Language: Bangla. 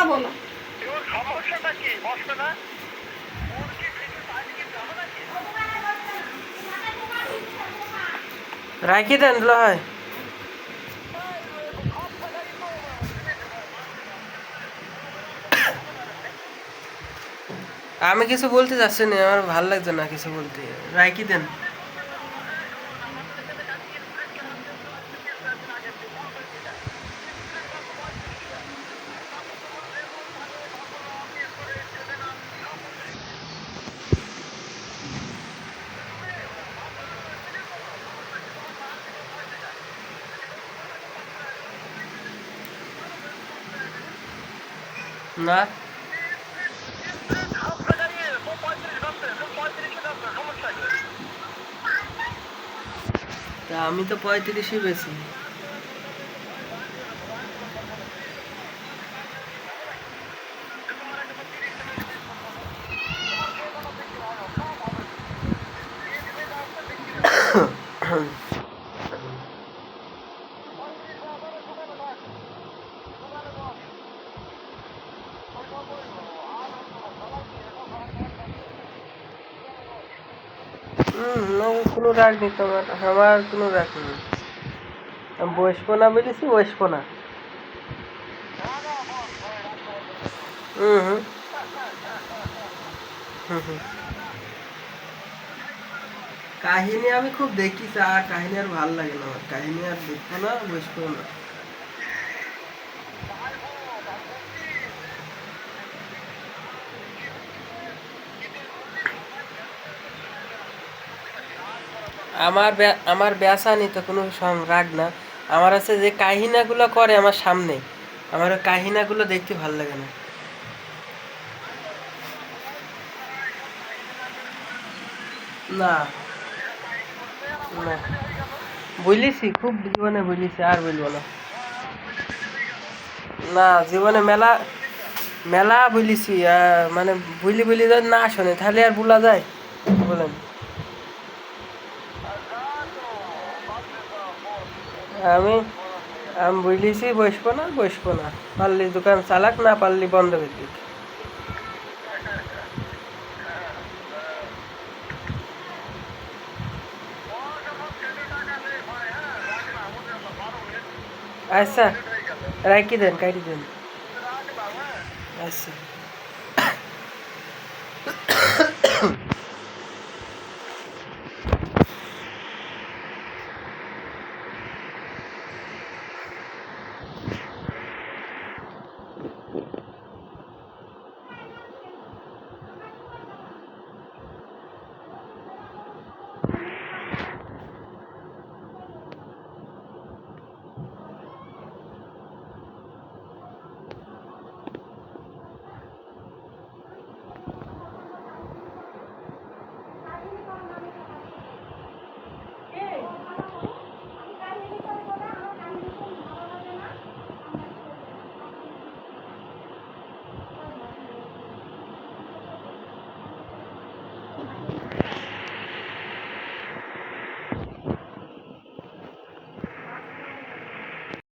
যাবো না। সমস্যাটা কি বসবে না? রাখি দেন হয়। আমি কিছু বলতে চাচ্ছি না, আমার ভালো লাগছে না কিছু বলতে, রাখি দেন। না তা আমি তো 35ই বেশি। কোনো রাগ নেই তোমার, আমার কোনো রাগ নেই। আমি বসবো না বলেছি, বসবো না। হুম হুম হুম হুম। কাহিনী আমি খুব দেখি, আর কাহিনী আর ভালো লাগে না আমার, কাহিনী আর দেখবো না, বসবো না। আমার ব্যাসা নি তো কোনো রাগ না। আমার আছে যে কাহিনাগুলো করে আমার সামনে, আমার ওই কাহিনাগুলো দেখতে ভালো লাগে না। না না বলিছি, খুব জীবনে বলিছি, আর বলবো না। না জীবনে মেলা মেলা বলিছি, মানে বলি বলি যদি না শোনে তাহলে আর বলা যায়, বলেন। আমি আমি বলিছি বসবো না, বসবো না। পারলি দোকান চালাক, না পারলি বন্ধ করে দিক। আচ্ছা রাখি দেন, কাটি দেন। আচ্ছা।